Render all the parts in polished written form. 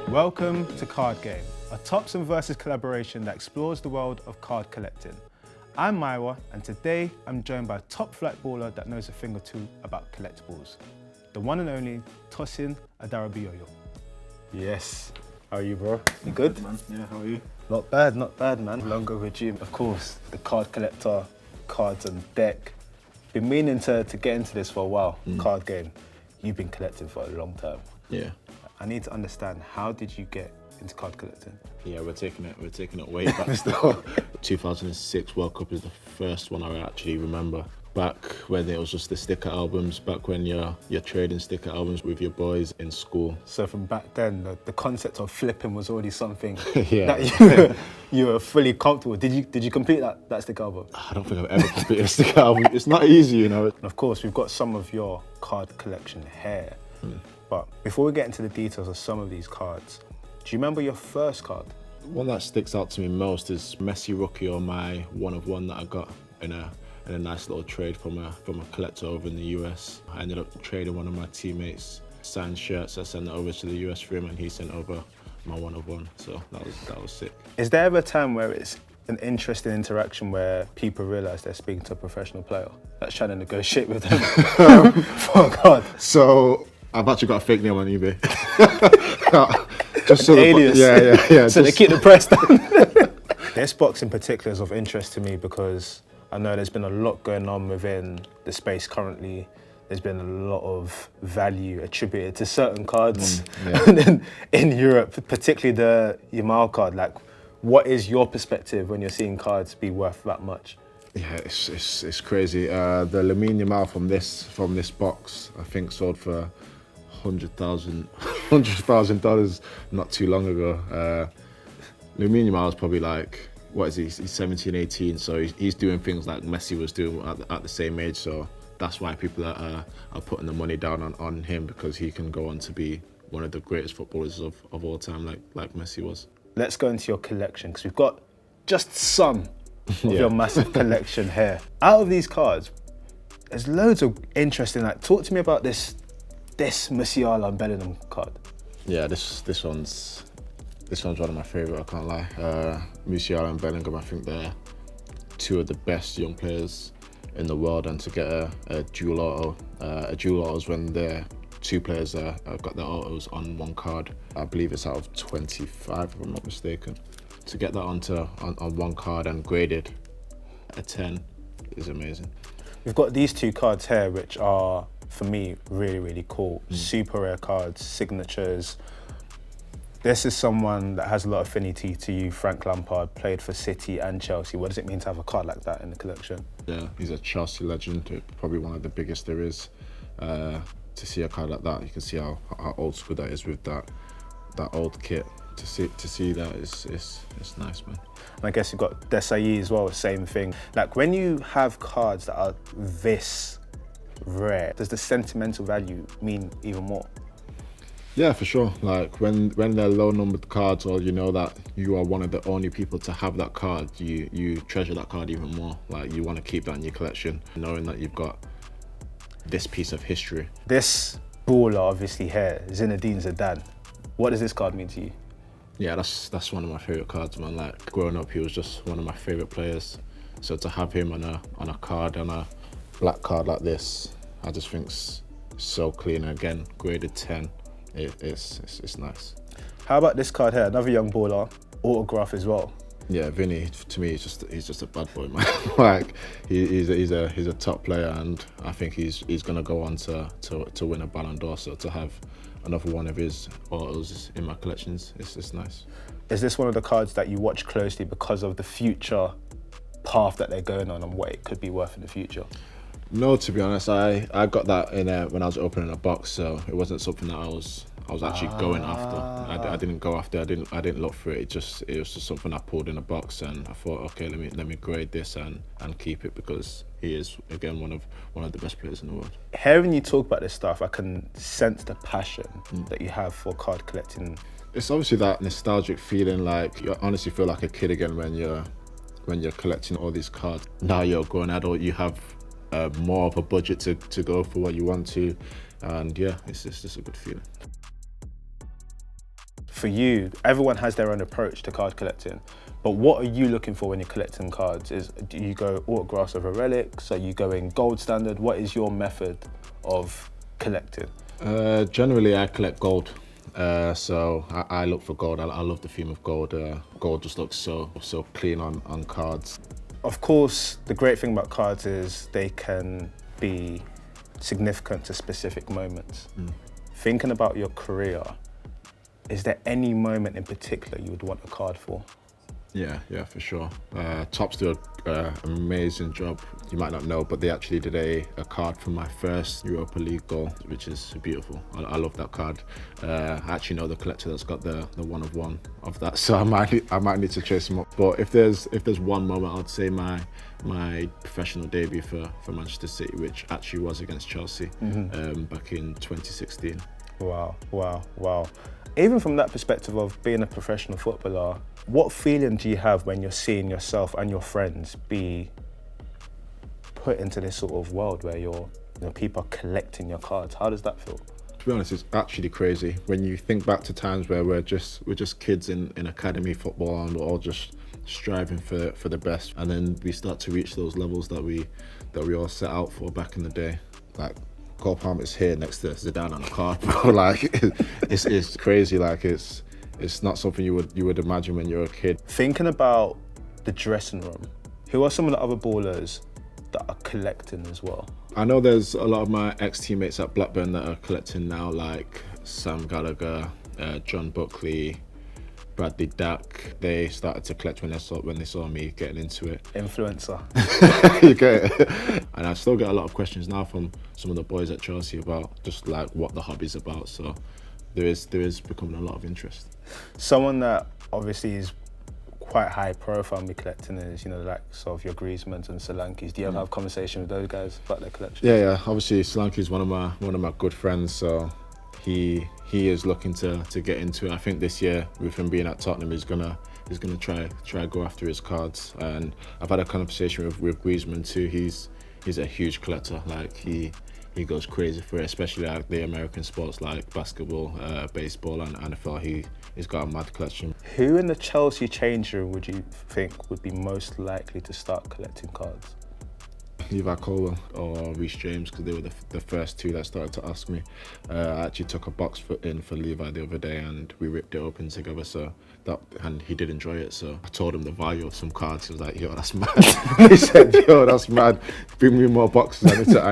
Welcome to Card Game, a Tosin versus collaboration that explores the world of card collecting. I'm Mayowa, and today I'm joined by a top flight baller that knows a thing or two about collectibles. The one and only Tosin Adarabioyo. Yes. How are you, bro? You good? Man. Yeah, how are you? Not bad, man. Long overdue. Of course, the card collector, cards on deck. Been meaning to get into this for a while, card game. You've been collecting for a long time. Yeah. I need to understand, how did you get into card collecting? Yeah, we're taking it way back. 2006 World Cup is the first one I actually remember. Back when it was just the sticker albums, back when you're trading sticker albums with your boys in school. So from back then, the concept of flipping was already something Yeah. that you were fully comfortable. Did you complete that sticker album? I don't think I've ever completed a sticker album. It's not easy, you know. And of course, we've got some of your card collection here. But before we get into the details of some of these cards, do you remember your first card? One that sticks out to me most is Messi rookie, or my one of one that I got in a nice little trade from a collector over in the US. I ended up trading one of my teammates' signed shirts. I sent it over to the US for him, and he sent over my one of one. So that was sick. Is there ever a time where it's an interesting interaction where people realise they're speaking to a professional player that's trying to negotiate with them for a card? So I've actually got a fake name on eBay. Just so alias. Yeah. So they keep the press down. This box in particular is of interest to me because I know there's been a lot going on within the space currently. There's been a lot of value attributed to certain cards in Europe, particularly the Yamal card. Like, what is your perspective when you're seeing cards be worth that much? Yeah, it's crazy. The Lamine Yamal from this box, I think, sold for $100,000 not too long ago. Lamine Yamal is probably like, what is he? He's 17, 18, so he's doing things like Messi was doing at the same age. So that's why people are putting the money down on him, because he can go on to be one of the greatest footballers of all time, like Messi was. Let's go into your collection, because we've got just some of your massive collection here. Out of these cards, there's loads of interesting. Like, talk to me about this Musiala and Bellingham card. Yeah, this one's one of my favourite, I can't lie. Musiala and Bellingham, I think they're two of the best young players in the world, and to get a dual auto. A dual auto is when the two players have got their autos on one card. I believe it's out of 25, if I'm not mistaken. To get that on one card and graded a 10 is amazing. We've got these two cards here, which are, for me, really, really cool. Super rare cards, signatures. This is someone that has a lot of affinity to you, Frank Lampard, played for City and Chelsea. What does it mean to have a card like that in the collection? Yeah, he's a Chelsea legend, probably one of the biggest there is. To see a card like that, you can see how old school that is with that old kit. To see that is nice, man. And I guess you've got Desai as well, same thing. Like, when you have cards that are this rare, does the sentimental value mean even more? Yeah, for sure. Like when they're low numbered cards, or you know that you are one of the only people to have that card, you treasure that card even more. Like, you want to keep that in your collection, knowing that you've got this piece of history. This baller obviously here, Zinedine Zidane. What does this card mean to you? Yeah, that's one of my favourite cards, man. Like, growing up, he was just one of my favourite players. So to have him on a card, on a black card like this, I just think's so clean. Again, graded 10. It's nice. How about this card here? Another young baller, autograph as well. Yeah, Vinny, to me, he's just a bad boy, man. Like, he's a top player, and I think he's gonna go on to win a Ballon d'Or. So to have another one of his autos in my collections, it's nice. Is this one of the cards that you watch closely because of the future path that they're going on and what it could be worth in the future? No, to be honest, I got that when I was opening a box, so it wasn't something that I was actually going after. I didn't go after. I didn't look for it. It was just something I pulled in a box, and I thought, okay, let me grade this and keep it, because he is, again, one of the best players in the world. Hearing you talk about this stuff, I can sense the passion that you have for card collecting. It's obviously that nostalgic feeling, like you honestly feel like a kid again when you're collecting all these cards. Now you're a grown adult, you have more of a budget to go for what you want to, and yeah, it's just a good feeling. for you, everyone has their own approach to card collecting, but what are you looking for when you're collecting cards? Do you go autographs over relics? Are you going gold standard? What is your method of collecting? Generally, I collect gold. So I look for gold. I love the theme of gold. Gold just looks so clean on cards. Of course, the great thing about cards is they can be significant to specific moments. Thinking about your career, is there any moment in particular you would want a card for? Yeah, for sure. Topps do an amazing job. You might not know, but they actually did a card for my first Europa League goal, which is beautiful. I love that card. I actually know the collector that's got the one of one of that, so I might need to chase him up. But if there's one moment, I'd say my professional debut for Manchester City, which actually was against Chelsea back in 2016. Wow. Even from that perspective of being a professional footballer, what feeling do you have when you're seeing yourself and your friends be put into this sort of world where people are collecting your cards? How does that feel? To be honest, it's actually crazy when you think back to times where we're just kids in academy football and we're all just striving for the best, and then we start to reach those levels that we all set out for back in the day. Like Cole Palmer's here next to Zidane on the card, bro. Like it's crazy. Like it's not something you would imagine when you're a kid. Thinking about the dressing room, who are some of the other ballers that are collecting as well? I know there's a lot of my ex-teammates at Blackburn that are collecting now, like Sam Gallagher, John Buckley, Bradley Dack. They started to collect when they saw me getting into it. Influencer. You get it. And I still get a lot of questions now from some of the boys at Chelsea about just like what the hobby's about. So there is becoming a lot of interest. Someone that obviously is quite high profile me collecting is, the likes of your Griezmanns and Solankis. Do you ever have conversation with those guys about their collection? Yeah. Obviously, Solanke's one of my good friends, so he is looking to get into it. I think this year, with him being at Tottenham, he's gonna try go after his cards. And I've had a conversation with Griezmann too. He's a huge collector. Like he goes crazy for it, especially like the American sports like basketball, baseball, and NFL. He's got a mad collection. Who in the Chelsea change room would you think would be most likely to start collecting cards? Levi Colwell or Reece James, because they were the first two that started to ask me. I actually took a box for Levi the other day and we ripped it open together. And he did enjoy it. So I told him the value of some cards. He was like, "Yo, that's mad." He said, "Yo, that's mad. Bring me more boxes. I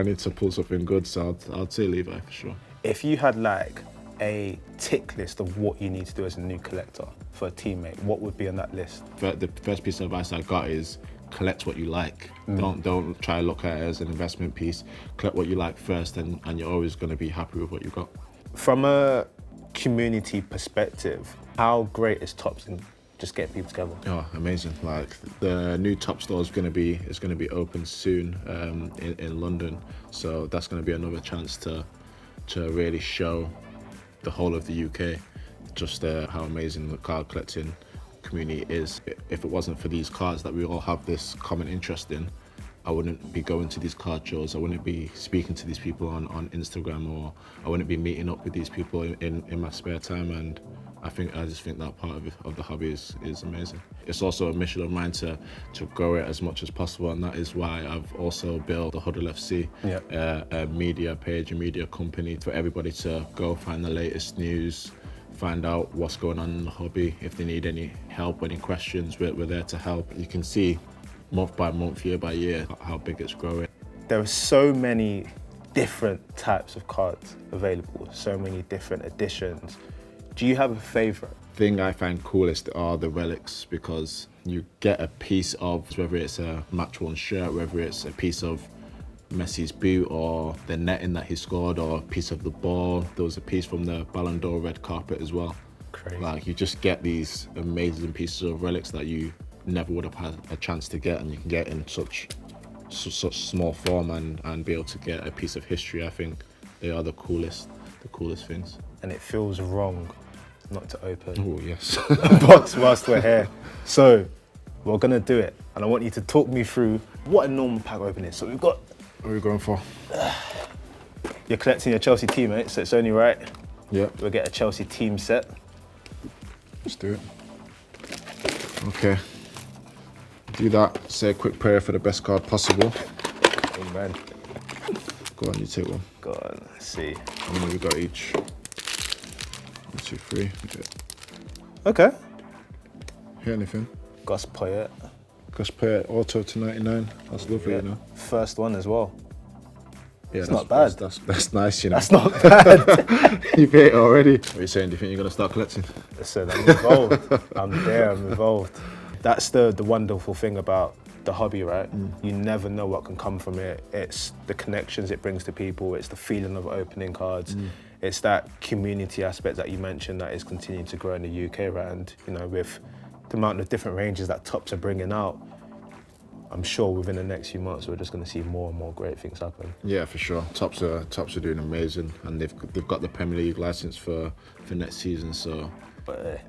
need to pull something good." So I'd say Levi for sure. If you had like a tick list of what you need to do as a new collector for a teammate, what would be on that list? The first piece of advice I got is collect what you like. Don't try to look at it as an investment piece. Collect what you like first, and you're always going to be happy with what you got. From a community perspective, how great is Topps in just getting people together? Oh, amazing! Like the new Topps store is going to be open soon in London, so that's going to be another chance to really show the whole of the UK just how amazing the card collecting community is. If it wasn't for these cards that we all have this common interest in, I wouldn't be going to these card shows. I wouldn't be speaking to these people on Instagram, or I wouldn't be meeting up with these people in my spare time. And I just think that part of the hobby is amazing. It's also a mission of mine to grow it as much as possible, and that is why I've also built the Huddle FC, a media page, a media company for everybody to go find the latest news, find out what's going on in the hobby. If they need any help, any questions, we're there to help. You can see month by month, year by year, how big it's growing. There are so many different types of cards available, so many different editions. Do you have a favorite? The thing I find coolest are the relics, because you get a piece of, whether it's a match-worn shirt, whether it's a piece of Messi's boot or the netting that he scored, or a piece of the ball. There was a piece from the Ballon d'Or red carpet as well. Crazy. Like, you just get these amazing pieces of relics that you never would have had a chance to get, and you can get in such small form and be able to get a piece of history. I think they are the coolest things. And it feels wrong not to open Oh yes. a box whilst we're here. So we're gonna do it, and I want you to talk me through what a normal pack open is. So we've got, What are we going for? You're collecting your Chelsea teammates, so it's only right Yeah. we'll get a Chelsea team set. Let's do it. Okay. Do that. Say a quick prayer for the best card possible. Amen. Go on, you take one. Go on, let's see. How many we got each? 1, 2, 3. Okay. Hear anything? Gus Poyet. Gus Poyet, auto to 99. That's lovely, you know. First one as well. Yeah, It's not bad. That's nice, you know. That's not bad. You paid it already. What are you saying? Do you think you're going to start collecting? Listen, I'm involved. I'm there, I'm involved. That's the wonderful thing about the hobby, right? You never know what can come from it. It's the connections it brings to people. It's the feeling of opening cards. It's that community aspect that you mentioned that is continuing to grow in the UK, right? And, you know, with the amount of different ranges that Topps are bringing out, I'm sure within the next few months we're just going to see more and more great things happen. Yeah, for sure. Topps are doing amazing, and they've got the Premier League license for next season, so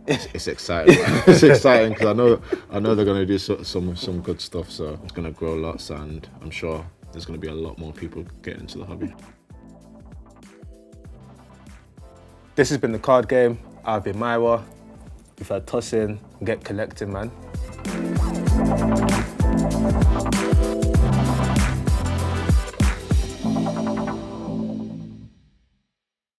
it's exciting. It's exciting because I know they're going to do some good stuff, so it's going to grow lots, and I'm sure there's going to be a lot more people getting into the hobby. This has been the card game. I've been Mayowa. We've had Tosin. Get collecting, man.